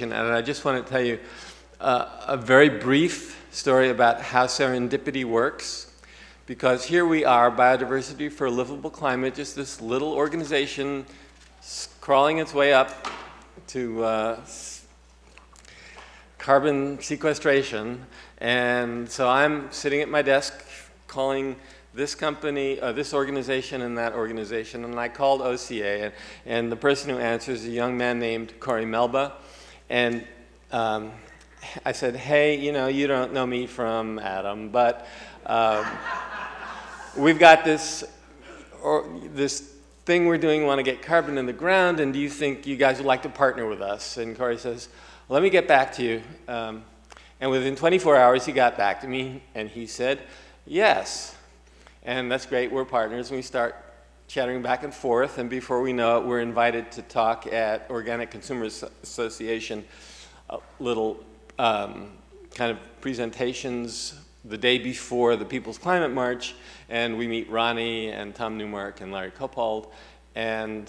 And I just want to tell you a very brief story about how serendipity works, because here we are, Biodiversity for a Livable Climate, just this little organization crawling its way up to carbon sequestration. And so I'm sitting at my desk calling this company, this organization and that organization, and I called OCA, and the person who answers is a young man named Corey Melba. And I said, hey, you know, you don't know me from Adam, but we've got this thing we're doing, want to get carbon in the ground, and do you think you guys would like to partner with us? And Corey says, let me get back to you. And within 24 hours, he got back to me, and he said, yes. And that's great, we're partners, and we start chattering back and forth, and before we know it, we're invited to talk at Organic Consumers Association, little kind of presentations the day before the People's Climate March, and we meet Ronnie and Tom Newmark and Larry Coppold, and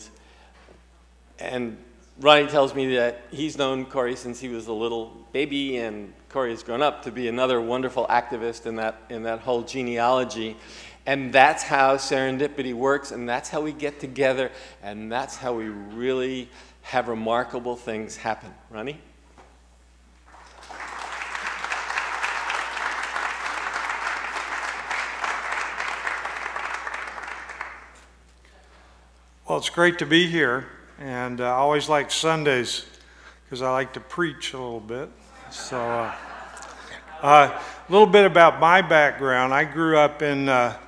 Ronnie tells me that he's known Corey since he was a little baby, and Corey has grown up to be another wonderful activist in that whole genealogy. And that's how serendipity works, and that's how we get together, and that's how we really have remarkable things happen. Ronnie? Well, it's great to be here, and I always like Sundays because I like to preach a little bit. So a little bit about my background. I grew up in a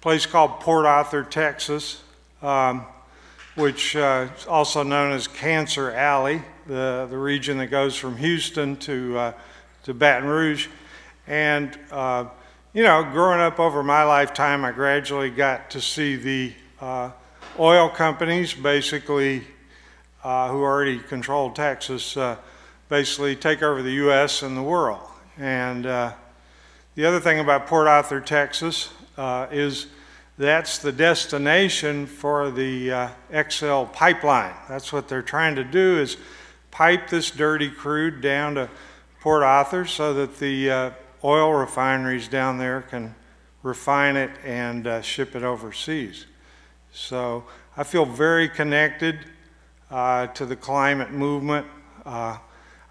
place called Port Arthur, Texas, which is also known as Cancer Alley, the region that goes from Houston to Baton Rouge. And you know, growing up over my lifetime, I gradually got to see the oil companies, basically, who already controlled Texas, basically take over the U.S. and the world. And the other thing about Port Arthur, Texas, is that's the destination for the XL pipeline. That's what they're trying to do, is pipe this dirty crude down to Port Arthur so that the oil refineries down there can refine it and ship it overseas. So I feel very connected to the climate movement. I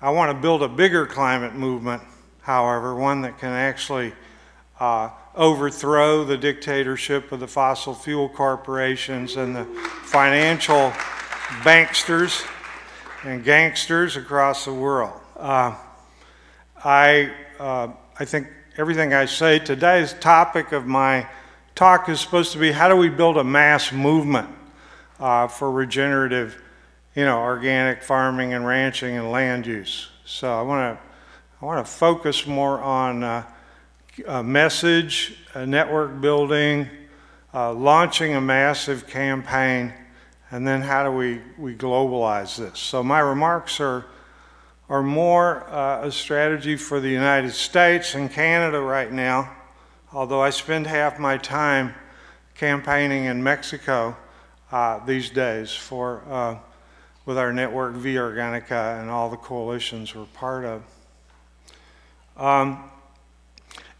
want to build a bigger climate movement, however, one that can actually overthrow the dictatorship of the fossil fuel corporations and the financial banksters and gangsters across the world. I think everything I say today's topic of my talk is supposed to be, how do we build a mass movement for regenerative, you know, organic farming and ranching and land use. So I want to focus more on message, network building, launching a massive campaign, and then how do we globalize this. So my remarks are more a strategy for the United States and Canada right now, although I spend half my time campaigning in Mexico these days for with our network Via Organica and all the coalitions we're part of.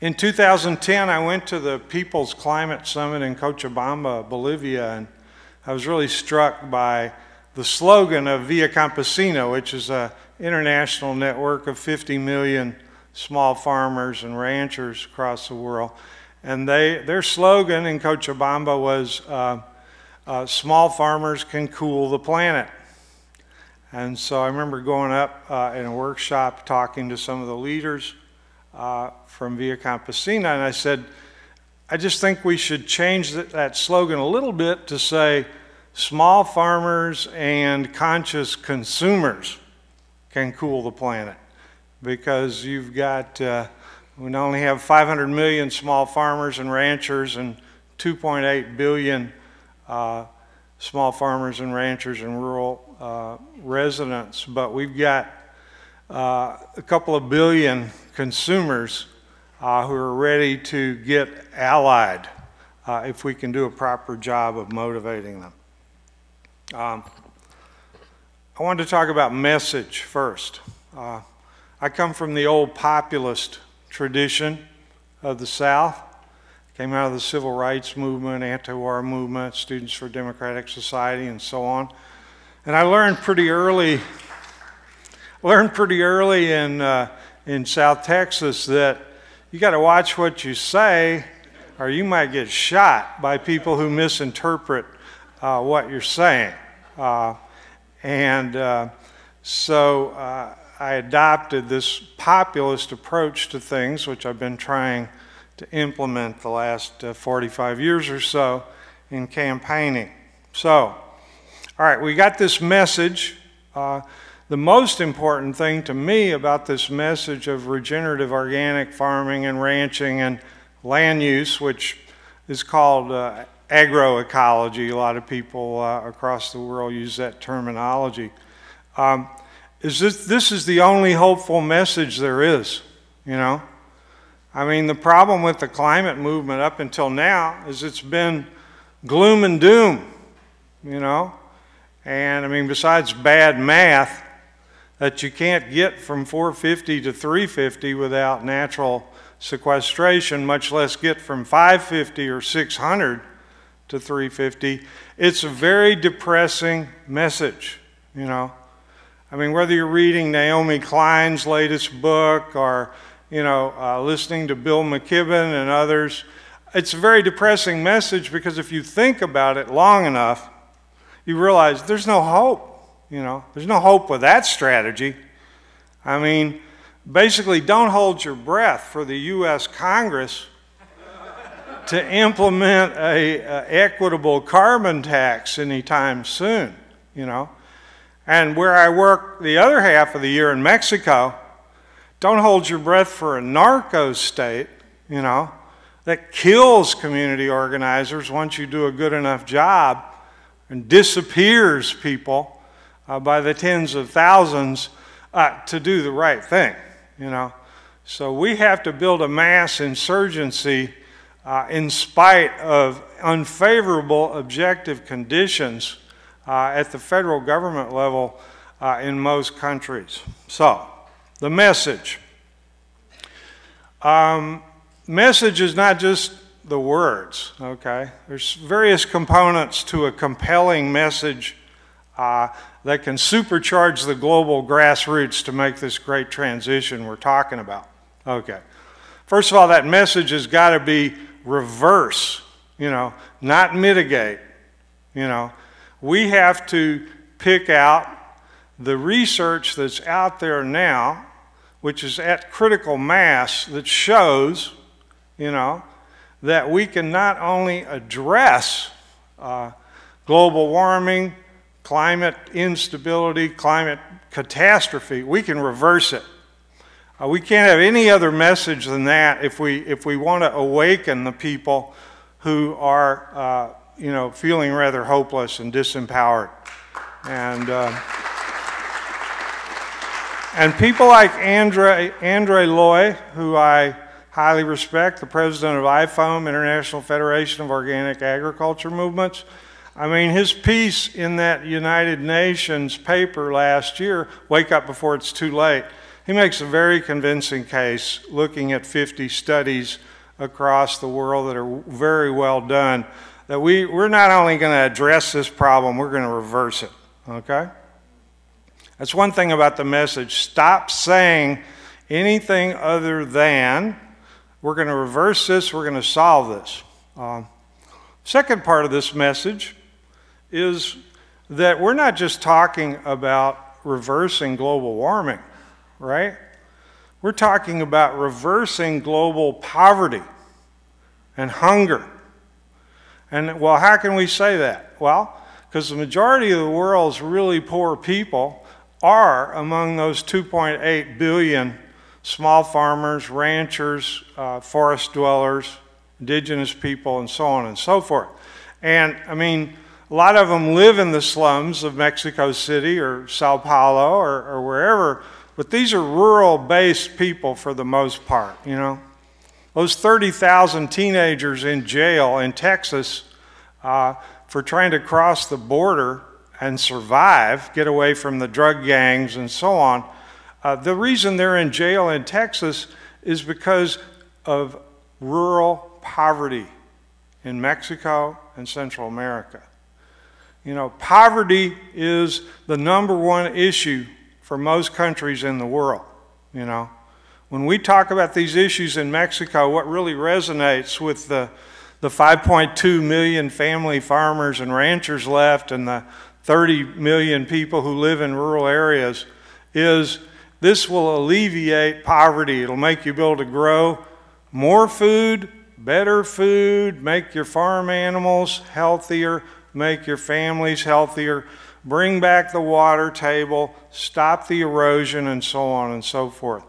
In 2010, I went to the People's Climate Summit in Cochabamba, Bolivia, and I was really struck by the slogan of Via Campesina, which is an international network of 50 million small farmers and ranchers across the world. And their slogan in Cochabamba was, small farmers can cool the planet. And so I remember going up in a workshop talking to some of the leaders from Via Campesina, and I said, I just think we should change that slogan a little bit to say, small farmers and conscious consumers can cool the planet. Because you've got, we only have 500 million small farmers and ranchers and 2.8 billion small farmers and ranchers and rural residents, but we've got a couple of billion consumers who are ready to get allied if we can do a proper job of motivating them. I wanted to talk about message first. I come from the old populist tradition of the South. Came out of the civil rights movement, anti-war movement, Students for Democratic Society, and so on. And I learned pretty early in South Texas that you got to watch what you say, or you might get shot by people who misinterpret what you're saying. So I adopted this populist approach to things, which I've been trying to implement the last 45 years or so in campaigning. So, all right, we got this message. The most important thing to me about this message of regenerative organic farming and ranching and land use, which is called agroecology, a lot of people across the world use that terminology, is this is the only hopeful message there is, you know? I mean, the problem with the climate movement up until now is it's been gloom and doom, you know? And I mean, besides bad math, that you can't get from 450 to 350 without natural sequestration, much less get from 550 or 600 to 350, it's a very depressing message, you know? I mean, whether you're reading Naomi Klein's latest book or, you know, listening to Bill McKibben and others, it's a very depressing message because if you think about it long enough, you realize there's no hope, you know. There's no hope with that strategy. I mean, basically, don't hold your breath for the U.S. Congress to implement a equitable carbon tax anytime soon, you know. And where I work the other half of the year in Mexico, don't hold your breath for a narco state, you know, that kills community organizers once you do a good enough job and disappears people by the tens of thousands to do the right thing, you know. So we have to build a mass insurgency in spite of unfavorable objective conditions at the federal government level in most countries. So, the message. Message is not just the words, okay? There's various components to a compelling message that can supercharge the global grassroots to make this great transition we're talking about. Okay. First of all, that message has got to be reverse, you know, not mitigate, you know. We have to pick out the research that's out there now, which is at critical mass, that shows, you know, that we can not only address global warming, climate instability, climate catastrophe, we can reverse it. We can't have any other message than that if we want to awaken the people who are you know, feeling rather hopeless and disempowered. And people like Andre Loy, who I highly respect, the president of IFOAM, International Federation of Organic Agriculture Movements, I mean, his piece in that United Nations paper last year, Wake Up Before It's Too Late, he makes a very convincing case looking at 50 studies across the world that are very well done, that we're not only going to address this problem, we're going to reverse it, okay? That's one thing about the message. Stop saying anything other than, we're going to reverse this, we're going to solve this. Second part of this message is that we're not just talking about reversing global warming, right? We're talking about reversing global poverty and hunger. And, well, how can we say that? Well, because the majority of the world's really poor people are among those 2.8 billion small farmers, ranchers, forest dwellers, indigenous people, and so on and so forth. And, I mean, a lot of them live in the slums of Mexico City or Sao Paulo or wherever, but these are rural-based people for the most part, you know. Those 30,000 teenagers in jail in Texas for trying to cross the border and survive, get away from the drug gangs and so on. The reason they're in jail in Texas is because of rural poverty in Mexico and Central America. You know, poverty is the #1 issue for most countries in the world, you know. When we talk about these issues in Mexico, what really resonates with the 5.2 million family farmers and ranchers left and the 30 million people who live in rural areas is this will alleviate poverty. It'll make you be able to grow more food, better food, make your farm animals healthier, make your families healthier, bring back the water table, stop the erosion, and so on and so forth.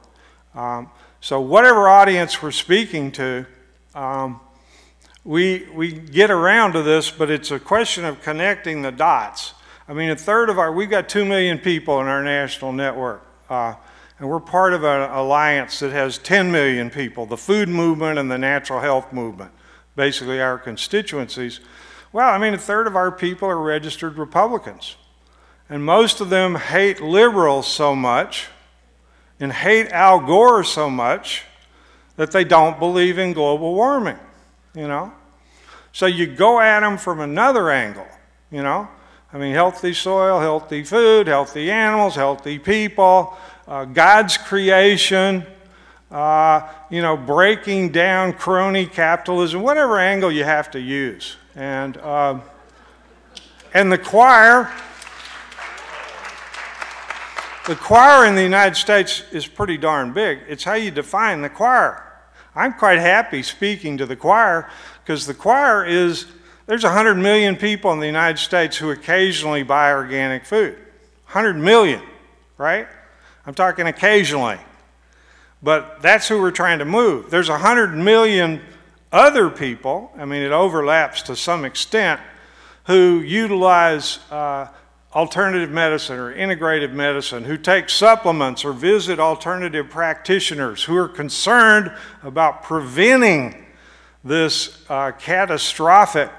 So whatever audience we're speaking to, we get around to this, but it's a question of connecting the dots. I mean, we've got 2 million people in our national network, and we're part of an alliance that has 10 million people, the food movement and the natural health movement, basically our constituencies. Well, I mean, 1/3 of our people are registered Republicans, and most of them hate liberals so much and hate Al Gore so much that they don't believe in global warming, you know? So you go at them from another angle, you know? I mean, healthy soil, healthy food, healthy animals, healthy people, God's creation, you know, breaking down crony capitalism, whatever angle you have to use. And the choir in the United States is pretty darn big. It's how you define the choir. I'm quite happy speaking to the choir because the choir is, there's 100 million people in the United States who occasionally buy organic food. 100 million, right? I'm talking occasionally. But that's who we're trying to move. There's 100 million other people, I mean it overlaps to some extent, who utilize alternative medicine or integrative medicine, who take supplements or visit alternative practitioners, who are concerned about preventing this catastrophic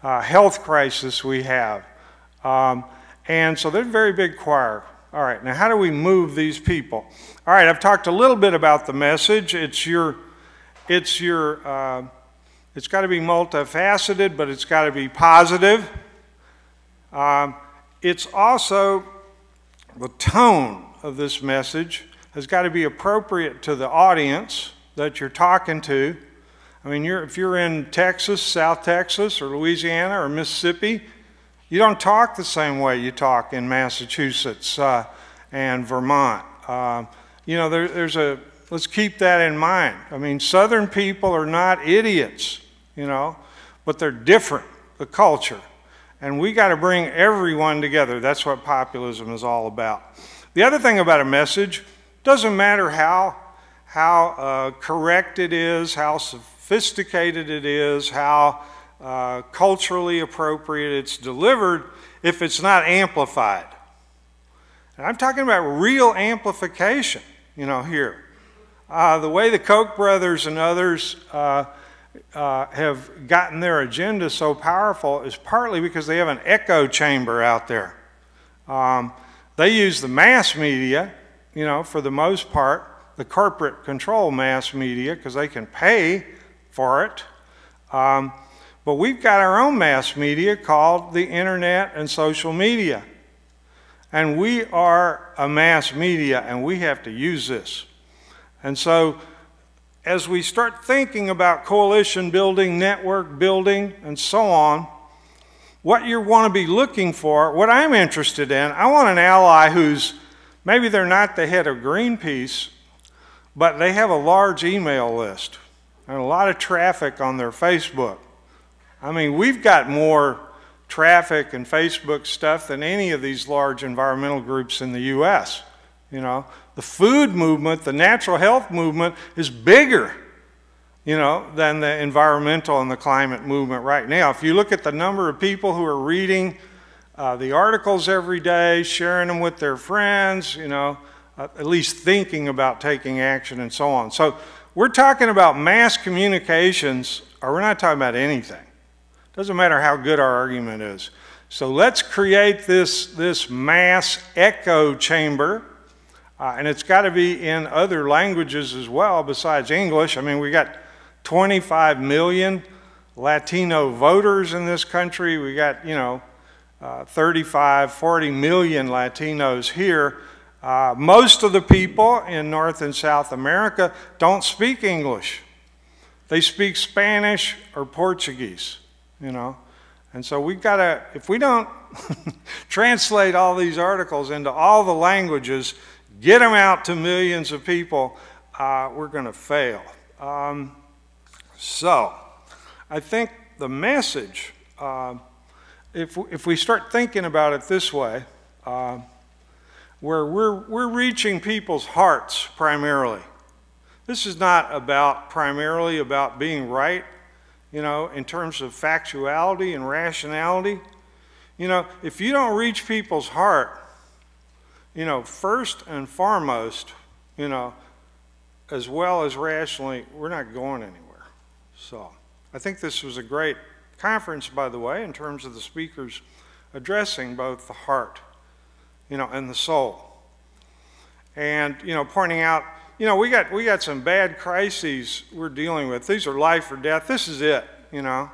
health crisis we have. And so they're a very big choir. All right, now how do we move these people? All right, I've talked a little bit about the message. It's got to be multifaceted, but it's got to be positive. It's also, the tone of this message has got to be appropriate to the audience that you're talking to. I mean, if you're in Texas, South Texas, or Louisiana, or Mississippi, you don't talk the same way you talk in Massachusetts and Vermont. You know, let's keep that in mind. I mean, Southern people are not idiots, you know, but they're different, the culture. And we got to bring everyone together. That's what populism is all about. The other thing about a message, doesn't matter how correct it is, how sophisticated it is, how culturally appropriate it's delivered, if it's not amplified. And I'm talking about real amplification, you know, here. The way the Koch brothers and others have gotten their agenda so powerful is partly because they have an echo chamber out there. They use the mass media, you know, for the most part, the corporate control mass media, because they can pay for it. But we've got our own mass media called the internet and social media. And we are a mass media, and we have to use this. And so as we start thinking about coalition building, network building, and so on, what you want to be looking for, what I'm interested in, I want an ally who's, maybe they're not the head of Greenpeace, but they have a large email list and a lot of traffic on their Facebook. I mean, we've got more traffic and Facebook stuff than any of these large environmental groups in the US. You know, the food movement, the natural health movement is bigger, you know, than the environmental and the climate movement right now. If you look at the number of people who are reading the articles every day, sharing them with their friends, you know, at least thinking about taking action and so on. So we're talking about mass communications, or we're not talking about anything. Doesn't matter how good our argument is. So let's create this mass echo chamber, and it's got to be in other languages as well besides English. I mean, we got 25 million Latino voters in this country. We got, 35, 40 million Latinos here. Most of the people in North and South America don't speak English. They speak Spanish or Portuguese, And so we've got to, if we don't translate all these articles into all the languages, get them out to millions of people, we're going to fail. So I think the message, if we start thinking about it this way, where we're reaching people's hearts primarily. This is not primarily about being right, in terms of factuality and rationality. If you don't reach people's heart, first and foremost, as well as rationally, we're not going anywhere. So I think this was a great conference, by the way, in terms of the speakers addressing both the heart, and the soul. And, pointing out, we got some bad crises we're dealing with. These are life or death. This is it, the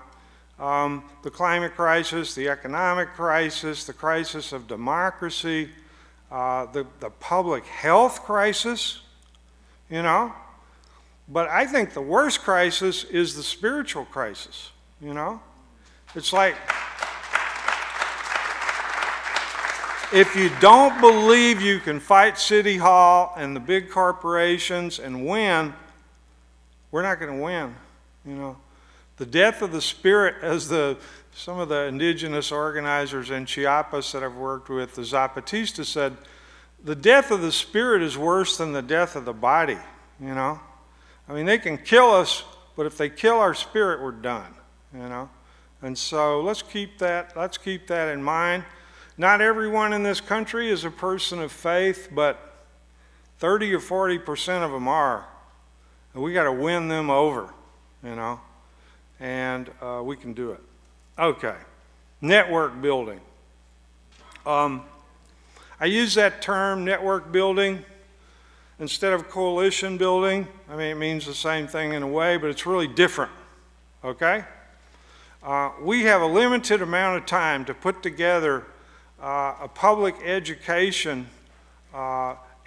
climate crisis, the economic crisis, the crisis of democracy, the public health crisis, But I think the worst crisis is the spiritual crisis, It's like, if you don't believe you can fight City Hall and the big corporations and win, we're not going to win, The death of the spirit, as some of the indigenous organizers in Chiapas that I've worked with, the Zapatistas said, the death of the spirit is worse than the death of the body, I mean, they can kill us, but if they kill our spirit, we're done, And so let's keep that in mind. Not everyone in this country is a person of faith, but 30 or 40% of them are. And we got to win them over, And we can do it. Okay, network building. I use that term, network building, instead of coalition building. I mean, it means the same thing in a way, but it's really different, okay? We have a limited amount of time to put together a public education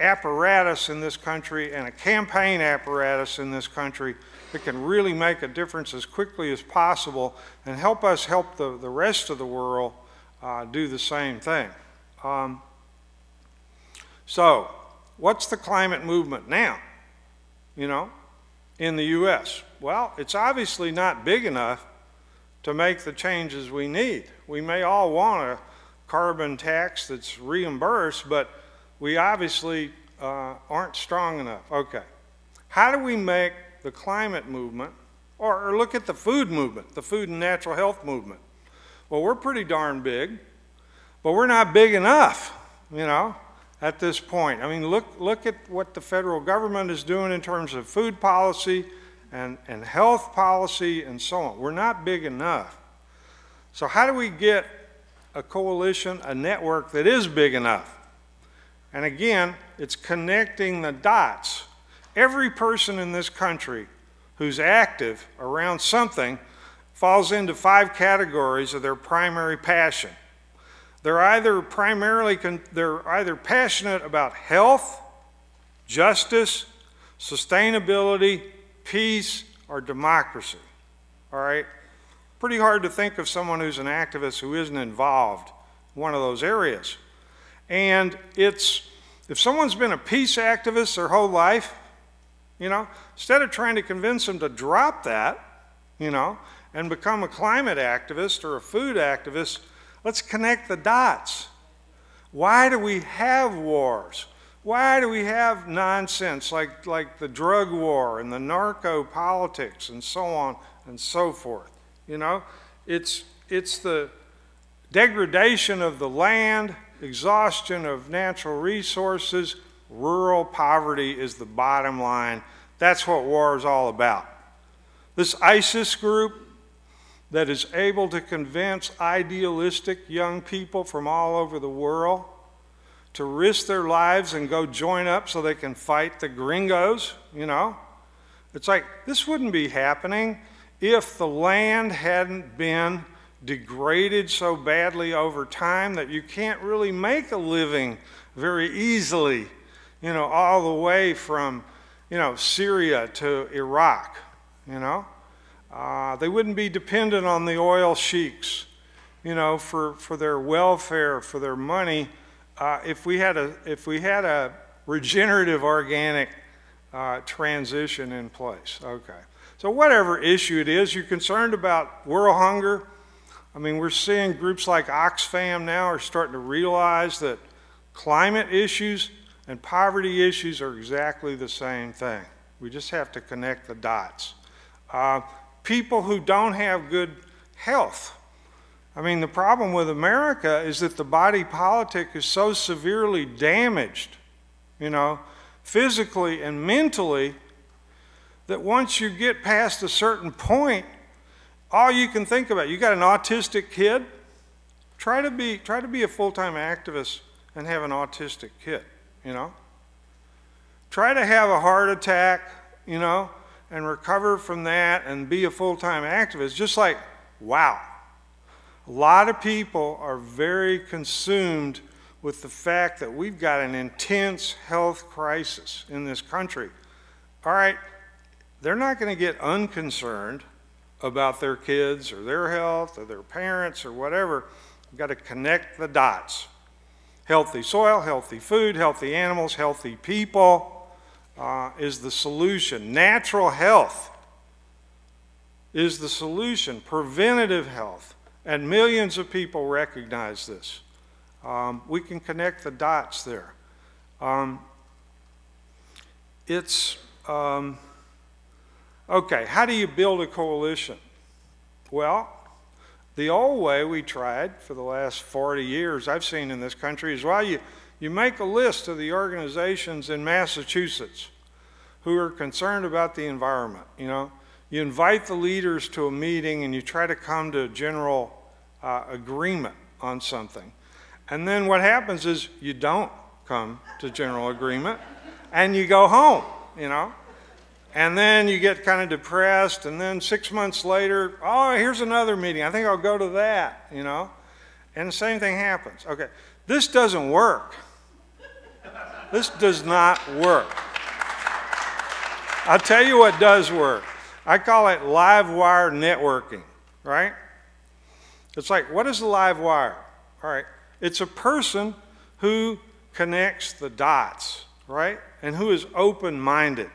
apparatus in this country and a campaign apparatus in this country that can really make a difference as quickly as possible and help us help the rest of the world do the same thing. So, what's the climate movement now, in the U.S.? Well, it's obviously not big enough to make the changes we need. We may all want a carbon tax that's reimbursed, but we obviously aren't strong enough. Okay, how do we make the climate movement, or look at the food movement, the food and natural health movement? Well, we're pretty darn big, but we're not big enough, at this point. I mean, look at what the federal government is doing in terms of food policy and health policy and so on. We're not big enough. So how do we get a coalition, a network that is big enough? And again, it's connecting the dots. Every person in this country who's active around something falls into 5 categories of their primary passion. They're either passionate about health, justice, sustainability, peace, or democracy. All right? Pretty hard to think of someone who's an activist who isn't involved in one of those areas. And if someone's been a peace activist their whole life, instead of trying to convince them to drop that, and become a climate activist or a food activist, let's connect the dots. Why do we have wars? Why do we have nonsense like the drug war and the narco politics and so on and so forth? It's the degradation of the land, exhaustion of natural resources, rural poverty is the bottom line. That's what war is all about. This ISIS group, that is able to convince idealistic young people from all over the world to risk their lives and go join up so they can fight the gringos, you know? It's like, this wouldn't be happening if the land hadn't been degraded so badly over time that you can't really make a living very easily, you know, all the way from, you know, Syria to Iraq, you know? They wouldn't be dependent on the oil sheiks, you know, for their welfare, for their money, if we had a regenerative organic transition in place. Okay. So whatever issue it is, you're concerned about world hunger. I mean, we're seeing groups like Oxfam now are starting to realize that climate issues and poverty issues are exactly the same thing. We just have to connect the dots. People who don't have good health. I mean, the problem with America is that the body politic is so severely damaged, you know, physically and mentally, that once you get past a certain point, all you can think about, you got an autistic kid, try to be a full-time activist and have an autistic kid, you know. Try to have a heart attack, you know, and recover from that and be a full-time activist. Just like, wow. A lot of people are very consumed with the fact that we've got an intense health crisis in this country. All right, they're not going to get unconcerned about their kids or their health or their parents or whatever. We've got to connect the dots. Healthy soil, healthy food, healthy animals, healthy people is the solution. Natural health is the solution. Preventative health. And millions of people recognize this. We can connect the dots there. Okay, how do you build a coalition? Well, the old way we tried for the last 40 years I've seen in this country is, well, you make a list of the organizations in Massachusetts who are concerned about the environment, you know. You invite the leaders to a meeting and you try to come to a general agreement on something. And then what happens is you don't come to general agreement and you go home, you know. And then you get kind of depressed, and then 6 months later, oh, here's another meeting. I think I'll go to that, you know. And the same thing happens. Okay, this doesn't work. This does not work. I'll tell you what does work. I call it live wire networking, right? It's like, what is a live wire? All right, it's a person who connects the dots, right? And who is open-minded.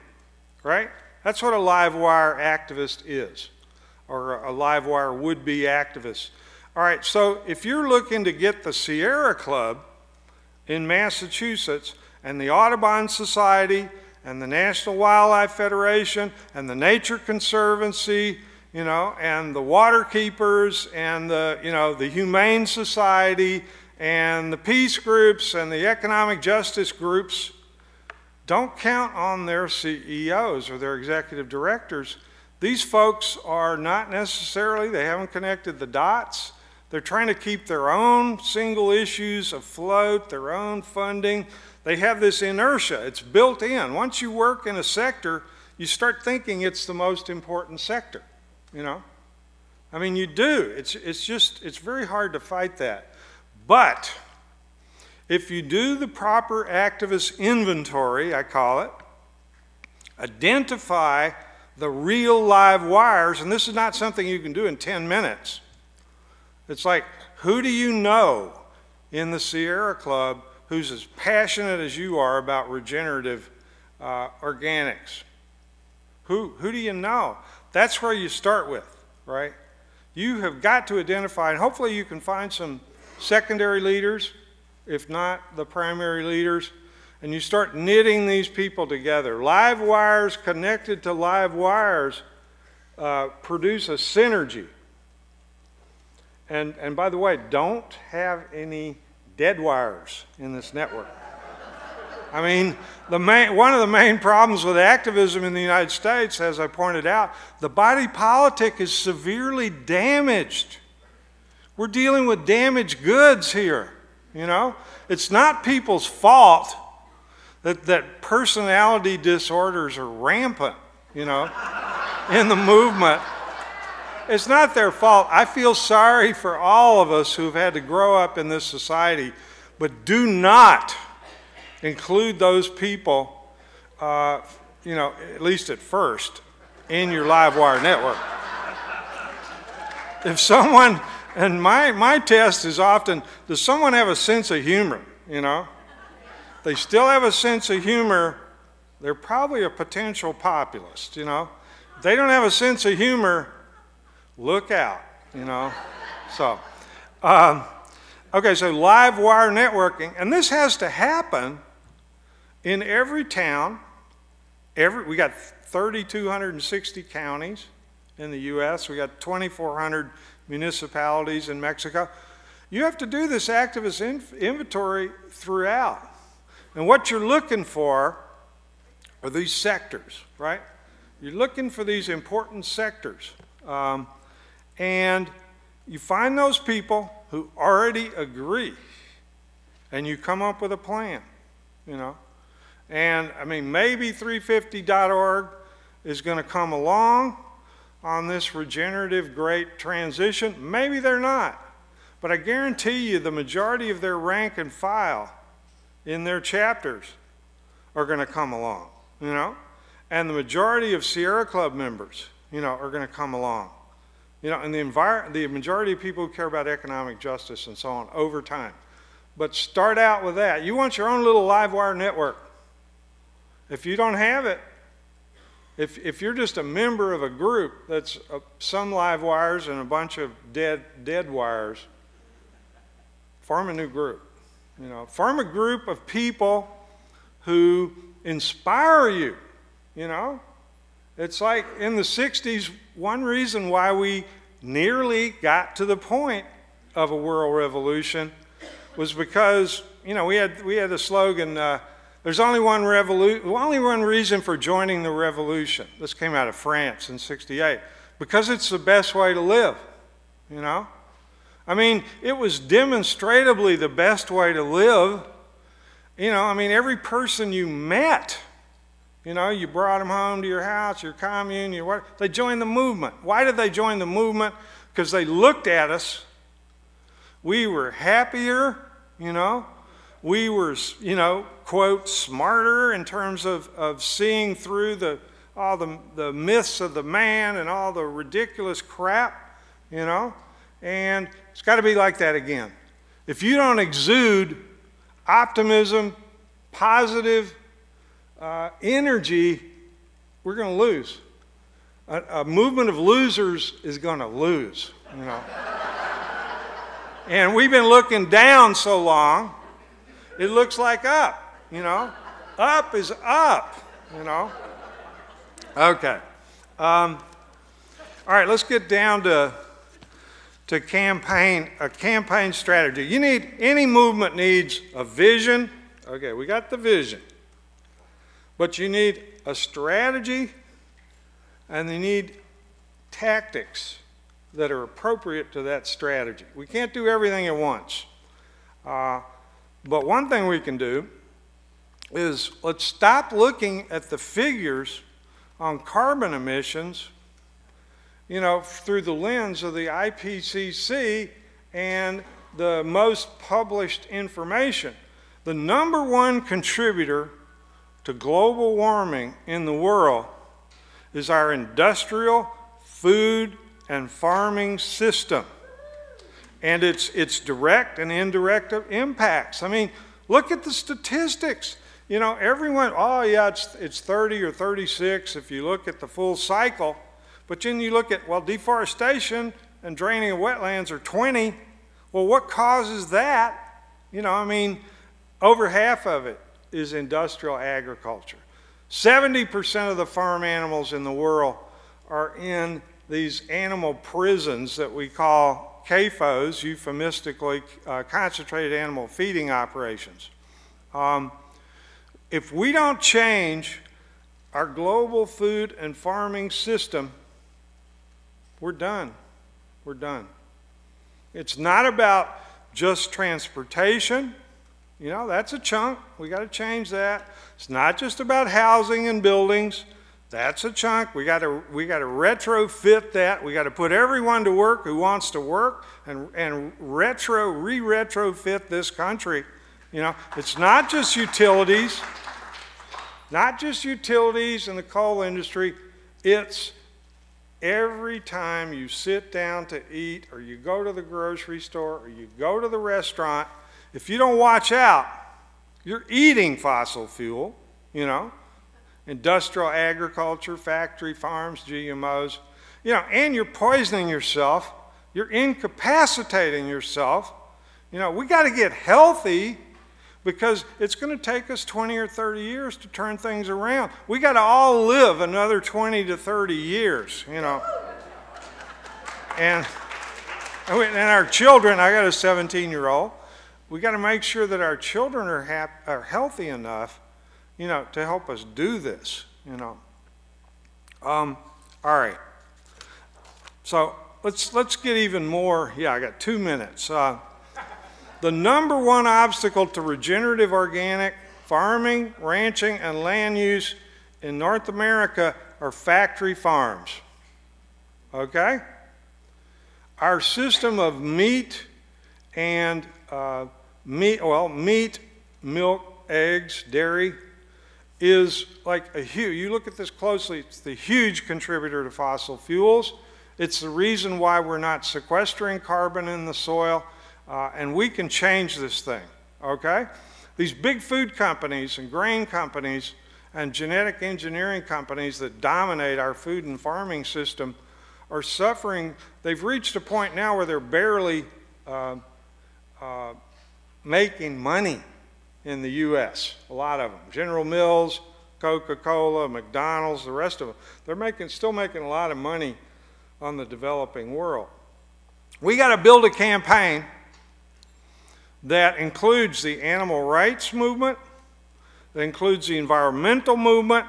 Right? That's what a live wire activist is, or a live wire would-be activist. All right, so if you're looking to get the Sierra Club in Massachusetts and the Audubon Society and the National Wildlife Federation and the Nature Conservancy, you know, and the Water Keepers and the, you know, the Humane Society and the peace groups and the economic justice groups, don't count on their CEOs or their executive directors. These folks are not necessarily, they haven't connected the dots. They're trying to keep their own single issues afloat, their own funding. They have this inertia. It's built in. Once you work in a sector, you start thinking it's the most important sector, you know? I mean, you do. It's very hard to fight that. But if you do the proper activist inventory, I call it, identify the real live wires, and this is not something you can do in 10 minutes. It's like, who do you know in the Sierra Club who's as passionate as you are about regenerative organics? Who do you know? That's where you start with, right? You have got to identify, and hopefully you can find some secondary leaders, if not the primary leaders, and you start knitting these people together. Live wires connected to live wires produce a synergy. And by the way, don't have any dead wires in this network. I mean, one of the main problems with activism in the United States, as I pointed out, the body politic is severely damaged. We're dealing with damaged goods here, you know? It's not people's fault that personality disorders are rampant, you know, in the movement. It's not their fault. I feel sorry for all of us who've had to grow up in this society, but do not include those people, you know, at least at first, in your Livewire network. If someone, and my test is often, does someone have a sense of humor, you know? They still have a sense of humor, they're probably a potential populist, you know? If they don't have a sense of humor, look out, you know? So, okay, so Livewire networking, and this has to happen in every town. We got 3,260 counties in the US, we got 2,400 municipalities in Mexico. You have to do this activist inventory throughout. And what you're looking for are these sectors, right? You're looking for these important sectors. And you find those people who already agree, and you come up with a plan, you know? And I mean, maybe 350.org is going to come along on this regenerative great transition. Maybe they're not. But I guarantee you the majority of their rank and file in their chapters are going to come along, you know? And the majority of Sierra Club members, you know, are going to come along. You know, and the majority of people who care about economic justice and so on over time. But start out with that. You want your own little Livewire network. If you don't have it, if you're just a member of a group that's some live wires and a bunch of dead wires, form a new group. You know, form a group of people who inspire you, you know. It's like in the 60s, one reason why we nearly got to the point of a world revolution was because, you know, we had the slogan, there's only one reason for joining the revolution. This came out of France in '68. Because it's the best way to live, you know. I mean, it was demonstrably the best way to live. You know, I mean, every person you met, you know, you brought them home to your house, your commune, they joined the movement. Why did they join the movement? Because they looked at us. We were happier, you know. We were, you know, quote, smarter in terms of seeing through all the myths of the man and all the ridiculous crap, you know. And it's got to be like that again. If you don't exude optimism, positive energy, we're going to lose. A movement of losers is going to lose, you know. And we've been looking down so long, it looks like up, you know. Up is up, you know. Okay. All right, let's get down to a campaign strategy. Any movement needs a vision. Okay, we got the vision. But you need a strategy, and you need tactics that are appropriate to that strategy. We can't do everything at once. But one thing we can do is let's stop looking at the figures on carbon emissions, you know, through the lens of the IPCC and the most published information. The #1 contributor to global warming in the world is our industrial, food, and farming system. And its direct and indirect impacts. I mean, look at the statistics. You know, everyone, oh yeah, it's 30 or 36 if you look at the full cycle. But then you look at, well, deforestation and draining of wetlands are 20. Well, what causes that? You know, I mean, over half of it is industrial agriculture. 70% of the farm animals in the world are in these animal prisons that we call CAFOs, euphemistically concentrated animal feeding operations. if we don't change our global food and farming system, we're done. We're done. It's not about just transportation. You know, that's a chunk. We got to change that. It's not just about housing and buildings. That's a chunk. We got to retrofit that. We got to put everyone to work who wants to work and re-retrofit this country. You know, it's not just utilities. Not just utilities in the coal industry. It's every time you sit down to eat, or you go to the grocery store, or you go to the restaurant, if you don't watch out, you're eating fossil fuel, you know, industrial agriculture, factory farms, GMOs, you know, and you're poisoning yourself, you're incapacitating yourself. You know, we got to get healthy because it's going to take us 20 or 30 years to turn things around. We got to all live another 20 to 30 years, you know. And our children, I got a 17-year-old, we got to make sure that our children are healthy enough, you know, to help us do this, you know. All right. So let's get even more. Yeah, I got 2 minutes. The number one obstacle to regenerative organic farming, ranching, and land use in North America are factory farms. Okay? Our system of meat and meat, milk, eggs, dairy is like a huge, you look at this closely, it's the huge contributor to fossil fuels. It's the reason why we're not sequestering carbon in the soil. And we can change this thing, okay? These big food companies and grain companies and genetic engineering companies that dominate our food and farming system are suffering. They've reached a point now where they're barely making money in the U.S., a lot of them. General Mills, Coca-Cola, McDonald's, the rest of them. They're still making a lot of money on the developing world. We got to build a campaign that includes the animal rights movement, that includes the environmental movement,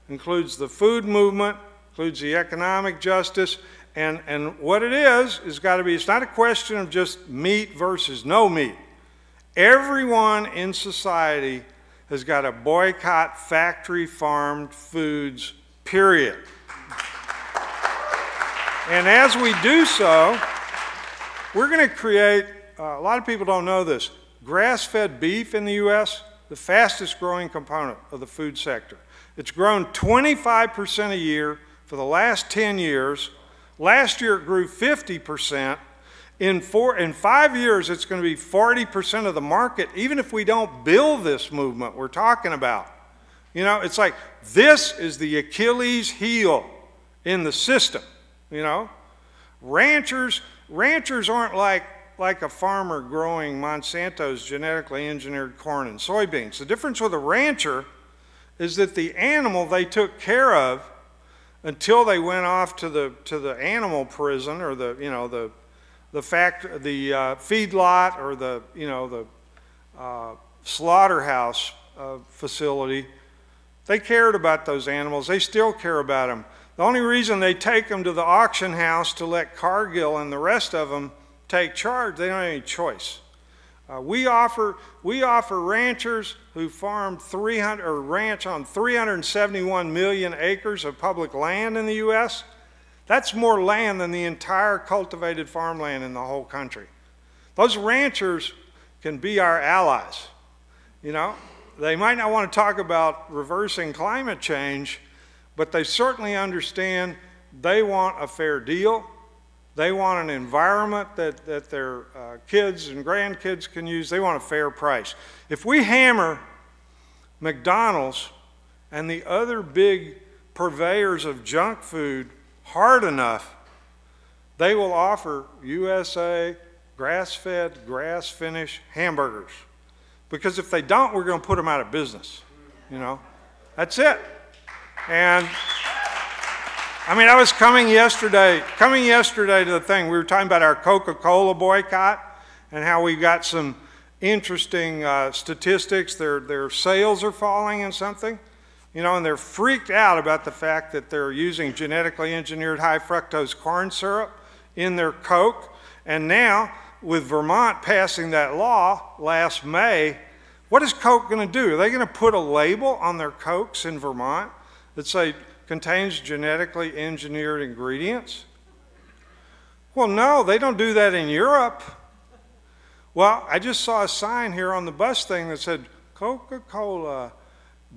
includes the food movement, includes the economic justice, and what it is got to be, it's not a question of just meat versus no meat. Everyone in society has got to boycott factory farmed foods, period. And as we do so, we're going to create, a lot of people don't know this, grass-fed beef in the U.S., the fastest growing component of the food sector. It's grown 25% a year for the last 10 years. Last year it grew 50%. In 5 years it's going to be 40% of the market, even if we don't build this movement we're talking about. You know, it's like this is the Achilles heel in the system, you know. Ranchers aren't like a farmer growing Monsanto's genetically engineered corn and soybeans. The difference with a rancher is that the animal they took care of until they went off to the animal prison or the feedlot or the slaughterhouse facility. They cared about those animals. They still care about them. The only reason they take them to the auction house to let Cargill and the rest of them take charge, they don't have any choice. We offer ranchers who farm ranch on 371 million acres of public land in the U.S. That's more land than the entire cultivated farmland in the whole country. Those ranchers can be our allies. You know, they might not want to talk about reversing climate change, but they certainly understand they want a fair deal. They want an environment that their kids and grandkids can use. They want a fair price. If we hammer McDonald's and the other big purveyors of junk food hard enough, they will offer USA grass-fed, grass-finished hamburgers. Because if they don't, we're going to put them out of business. You know, that's it. And I mean, I was coming yesterday to the thing. We were talking about our Coca-Cola boycott and how we got some interesting statistics. Their sales are falling and something, you know, and they're freaked out about the fact that they're using genetically engineered high fructose corn syrup in their Coke. And now, with Vermont passing that law last May, what is Coke going to do? Are they going to put a label on their Cokes in Vermont that say contains genetically engineered ingredients? Well, no, they don't do that in Europe. Well, I just saw a sign here on the bus thing that said Coca-Cola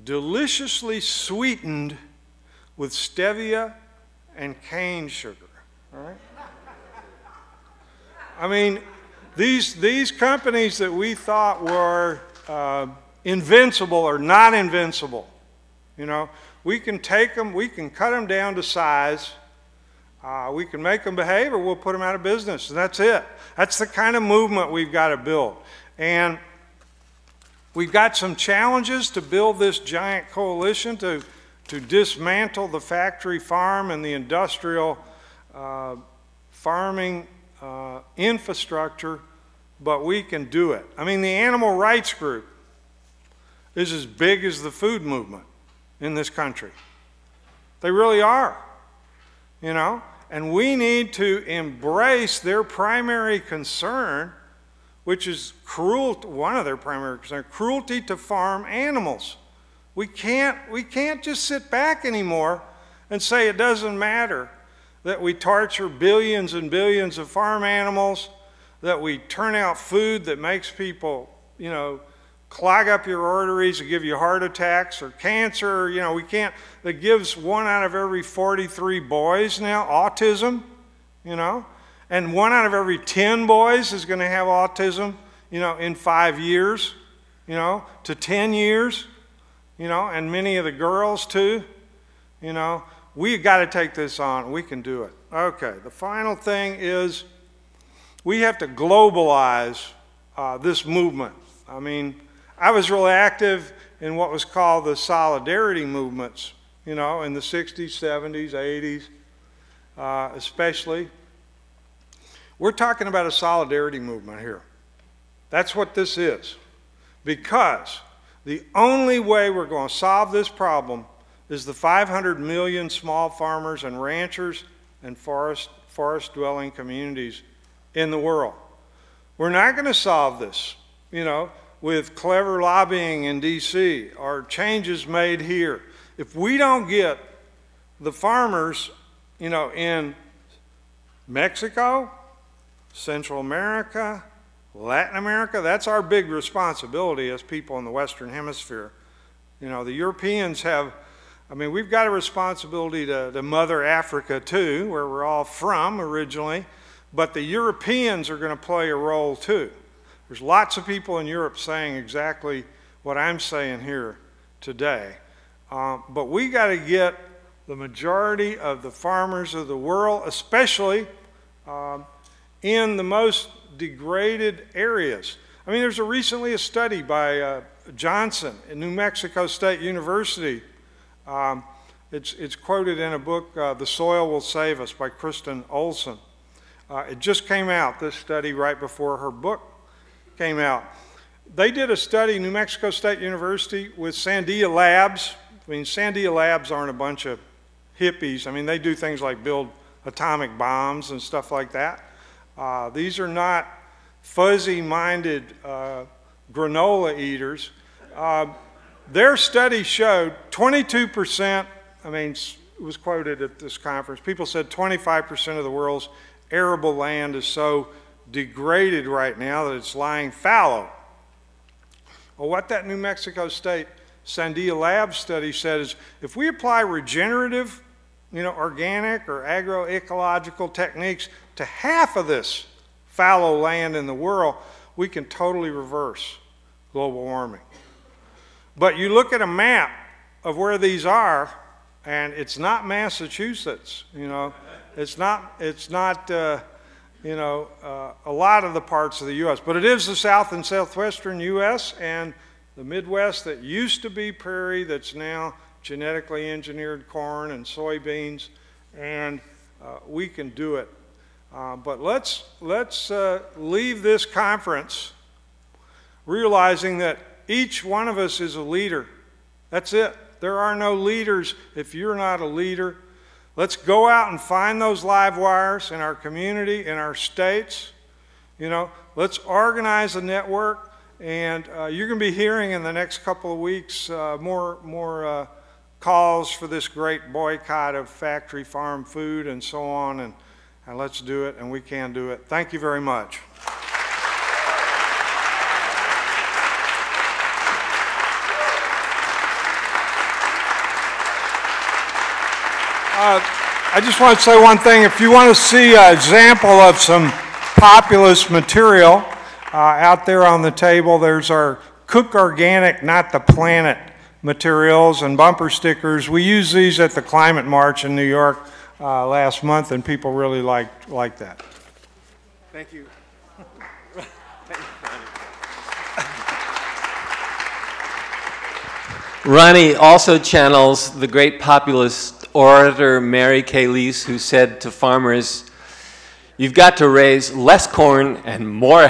deliciously sweetened with stevia and cane sugar. All right? I mean, these companies that we thought were invincible are not invincible. You know, we can take them, we can cut them down to size, we can make them behave, or we'll put them out of business, and that's it. That's the kind of movement we've got to build. And we've got some challenges to build this giant coalition to dismantle the factory farm and the industrial farming infrastructure, but we can do it. I mean, the animal rights group is as big as the food movement in this country. They really are, you know? And we need to embrace their primary concern, which is one of their primary concerns, cruelty to farm animals. We can't just sit back anymore and say it doesn't matter that we torture billions and billions of farm animals, that we turn out food that makes people, you know, clog up your arteries and give you heart attacks or cancer. You know, that gives 1 out of every 43 boys now autism, you know, and 1 out of every 10 boys is going to have autism, you know, in 5 years, you know, to 10 years, you know, and many of the girls too, you know. We've got to take this on. We can do it. Okay, the final thing is we have to globalize this movement. I mean, I was real active in what was called the solidarity movements, you know, in the 60s, 70s, 80s, especially. We're talking about a solidarity movement here. That's what this is. Because the only way we're going to solve this problem is the 500 million small farmers and ranchers and forest-dwelling communities in the world. We're not going to solve this, you know, with clever lobbying in D.C. or changes made here. If we don't get the farmers, you know, in Mexico, Central America, Latin America, that's our big responsibility as people in the Western Hemisphere. You know, the Europeans have, I mean, we've got a responsibility to Mother Africa too, where we're all from originally, but the Europeans are going to play a role too. There's lots of people in Europe saying exactly what I'm saying here today. But we got to get the majority of the farmers of the world, especially in the most degraded areas. I mean, there's recently a study by Johnson at New Mexico State University. It's quoted in a book, The Soil Will Save Us by Kristen Olson. It just came out, this study, right before her book came out. They did a study, New Mexico State University, with Sandia Labs. I mean, Sandia Labs aren't a bunch of hippies. I mean, they do things like build atomic bombs and stuff like that. These are not fuzzy-minded granola eaters. Their study showed 22%, I mean, it was quoted at this conference, people said 25% of the world's arable land is so degraded right now that it's lying fallow. Well, what that New Mexico State Sandia Labs study said is if we apply regenerative, you know, organic or agroecological techniques to half of this fallow land in the world, we can totally reverse global warming. But you look at a map of where these are, and it's not Massachusetts, you know. It's not you know, a lot of the parts of the U.S., but it is the south and southwestern U.S. and the Midwest that used to be prairie that's now genetically engineered corn and soybeans, and we can do it. But let's leave this conference realizing that each one of us is a leader. That's it. There are no leaders if you're not a leader. Let's go out and find those live wires in our community, in our states. You know, let's organize a network, and you're going to be hearing in the next couple of weeks more calls for this great boycott of factory farm food and so on, and let's do it, and we can do it. Thank you very much. I just want to say one thing. If you want to see an example of some populist material out there on the table, there's our Cook Organic, Not the Planet materials and bumper stickers. We used these at the Climate March in New York last month, and people really liked that. Thank you. Ronnie also channels the great populist orator Mary Kay Lease, who said to farmers, "You've got to raise less corn and more